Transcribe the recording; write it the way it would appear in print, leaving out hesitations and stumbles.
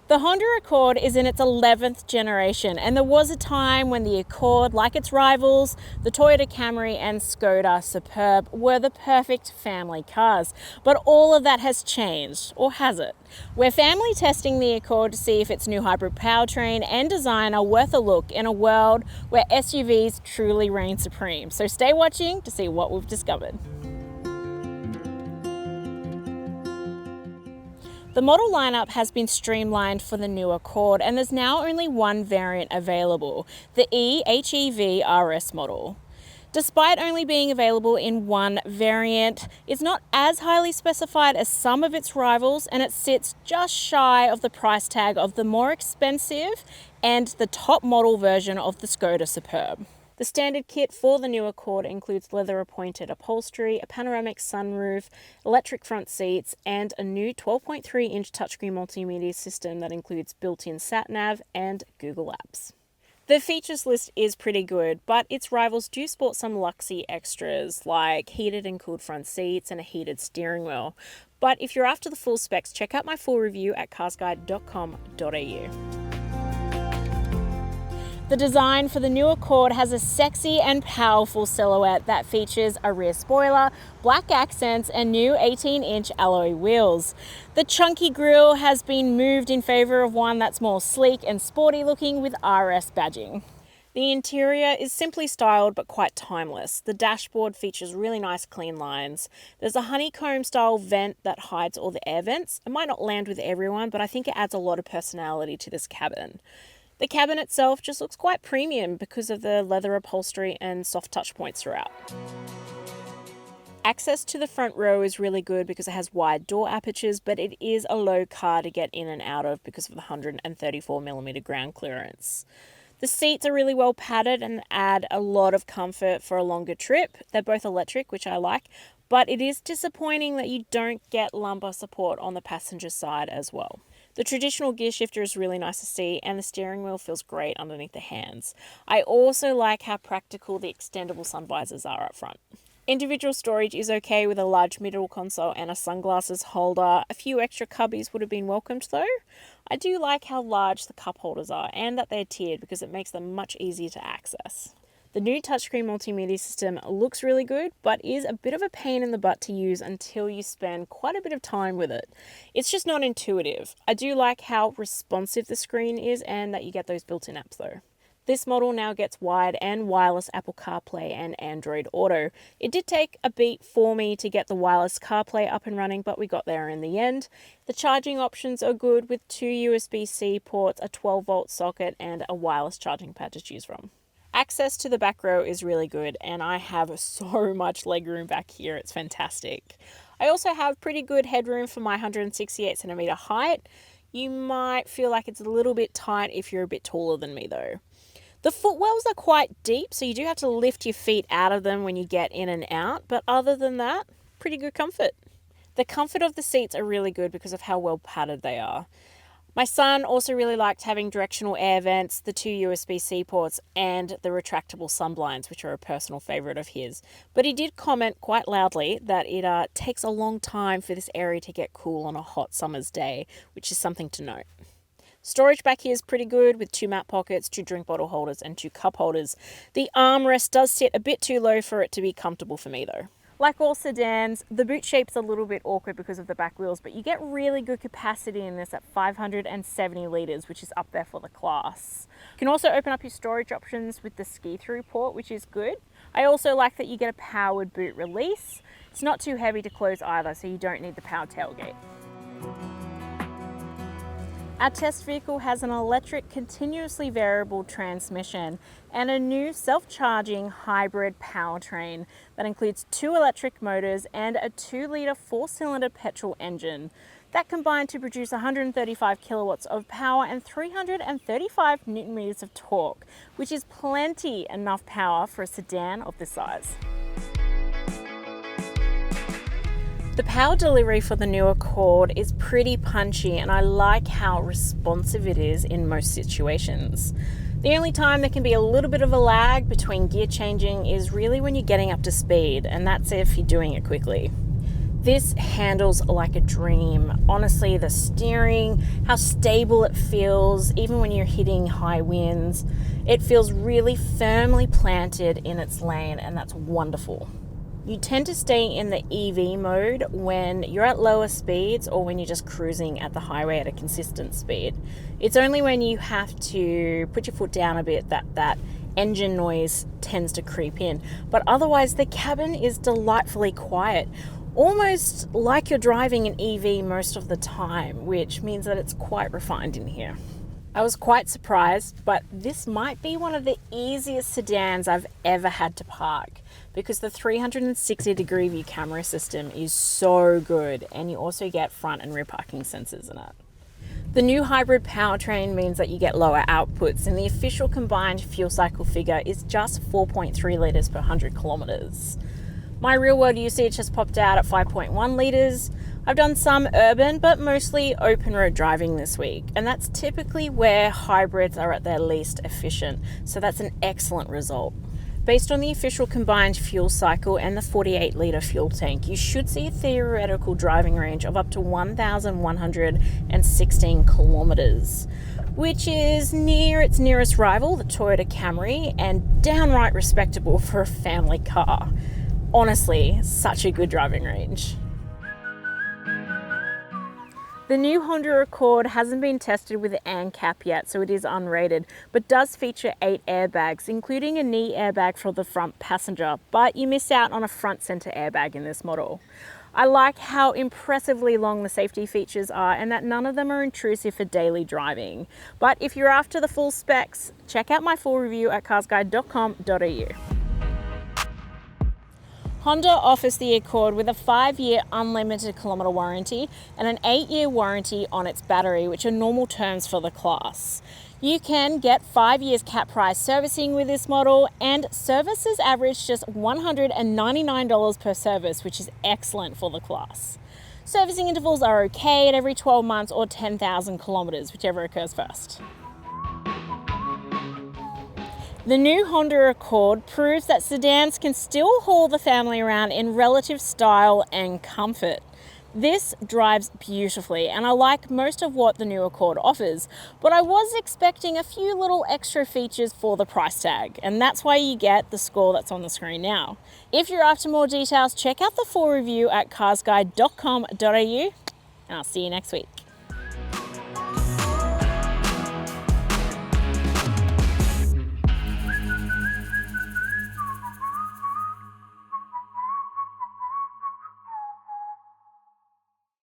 The Honda Accord is in its 11th generation, and there was a time when the Accord, like its rivals, the Toyota Camry and Skoda Superb, were the perfect family cars. But all of that has changed, or has it? We're family testing the Accord to see if its new hybrid powertrain and design are worth a look in a world where SUVs truly reign supreme. So stay watching to see what we've discovered. The model lineup has been streamlined for the new Accord, and there's now only one variant available, the e:EV RS model. Despite only being available in one variant, it's not as highly specified as some of its rivals, and it sits just shy of the price tag of the more expensive and the top model version of the Skoda Superb. The standard kit for the new Accord includes leather-appointed upholstery, a panoramic sunroof, electric front seats, and a new 12.3-inch touchscreen multimedia system that includes built-in sat-nav and Google Apps. The features list is pretty good, but its rivals do sport some luxury extras like heated and cooled front seats and a heated steering wheel. But if you're after the full specs, check out my full review at carsguide.com.au. The design for the new Accord has a sexy and powerful silhouette that features a rear spoiler, black accents, and new 18-inch alloy wheels. The chunky grille has been moved in favor of one that's more sleek and sporty looking with RS badging. The interior is simply styled but quite timeless. The dashboard features really nice clean lines. There's a honeycomb style vent that hides all the air vents. It might not land with everyone, but I think it adds a lot of personality to this cabin. The cabin itself just looks quite premium because of the leather upholstery and soft touch points throughout. Access to the front row is really good because it has wide door apertures, but it is a low car to get in and out of because of the 134mm ground clearance. The seats are really well padded and add a lot of comfort for a longer trip. They're both electric, which I like, but it is disappointing that you don't get lumbar support on the passenger side as well. The traditional gear shifter is really nice to see, and the steering wheel feels great underneath the hands. I also like how practical the extendable sun visors are up front. Individual storage is okay with a large middle console and a sunglasses holder. A few extra cubbies would have been welcomed though. I do like how large the cup holders are and that they're tiered because it makes them much easier to access. The new touchscreen multimedia system looks really good, but is a bit of a pain in the butt to use until you spend quite a bit of time with it. It's just not intuitive. I do like how responsive the screen is and that you get those built-in apps though. This model now gets wired and wireless Apple CarPlay and Android Auto. It did take a beat for me to get the wireless CarPlay up and running, but we got there in the end. The charging options are good with 2 USB-C ports, a 12-volt socket, and a wireless charging pad to choose from. Access to the back row is really good, and I have so much legroom back here, it's fantastic. I also have pretty good headroom for my 168cm height. You might feel like it's a little bit tight if you're a bit taller than me though. The footwells are quite deep, so you do have to lift your feet out of them when you get in and out, but other than that, pretty good comfort. The comfort of the seats are really good because of how well padded they are. My son also really liked having directional air vents, the 2 USB-C ports, and the retractable sunblinds, which are a personal favourite of his. But he did comment quite loudly that it takes a long time for this area to get cool on a hot summer's day, which is something to note. Storage back here is pretty good with 2 mat pockets, 2 drink bottle holders, and 2 cup holders. The armrest does sit a bit too low for it to be comfortable for me though. Like all sedans, the boot shape's a little bit awkward because of the back wheels, but you get really good capacity in this at 570 litres, which is up there for the class. You can also open up your storage options with the ski-through port, which is good. I also like that you get a powered boot release. It's not too heavy to close either, so you don't need the power tailgate. Our test vehicle has an electric continuously variable transmission and a new self-charging hybrid powertrain that includes 2 electric motors and a 2-litre 4-cylinder petrol engine that combine to produce 135 kilowatts of power and 335 newton meters of torque, which is plenty enough power for a sedan of this size. The power delivery for the new Accord is pretty punchy, and I like how responsive it is in most situations. The only time there can be a little bit of a lag between gear changing is really when you're getting up to speed, and that's if you're doing it quickly. This handles like a dream. Honestly, the steering, how stable it feels, even when you're hitting high winds, it feels really firmly planted in its lane, and that's wonderful. You tend to stay in the EV mode when you're at lower speeds or when you're just cruising at the highway at a consistent speed. It's only when you have to put your foot down a bit that engine noise tends to creep in. But otherwise, the cabin is delightfully quiet, almost like you're driving an EV most of the time, which means that it's quite refined in here. I was quite surprised, but this might be one of the easiest sedans I've ever had to park because the 360-degree view camera system is so good, and you also get front and rear parking sensors in it. The new hybrid powertrain means that you get lower outputs, and the official combined fuel cycle figure is just 4.3 litres per 100 kilometres. My real-world usage has popped out at 5.1 litres. I've done some urban, but mostly open road driving this week, and that's typically where hybrids are at their least efficient, so that's an excellent result. Based on the official combined fuel cycle and the 48-litre fuel tank, you should see a theoretical driving range of up to 1,116 kilometres, which is near its nearest rival, the Toyota Camry, and downright respectable for a family car. Honestly, such a good driving range. The new Honda Accord hasn't been tested with the ANCAP yet, so it is unrated, but does feature 8 airbags, including a knee airbag for the front passenger, but you miss out on a front center airbag in this model. I like how impressively long the safety features are and that none of them are intrusive for daily driving. But if you're after the full specs, check out my full review at carsguide.com.au. Honda offers the Accord with a 5-year unlimited kilometre warranty and an 8-year warranty on its battery, which are normal terms for the class. You can get 5 years cap price servicing with this model, and services average just $199 per service, which is excellent for the class. Servicing intervals are okay at every 12 months or 10,000 kilometres, whichever occurs first. The new Honda Accord proves that sedans can still haul the family around in relative style and comfort. This drives beautifully, and I like most of what the new Accord offers, but I was expecting a few little extra features for the price tag, and that's why you get the score that's on the screen now. If you're after more details, check out the full review at carsguide.com.au, and I'll see you next week.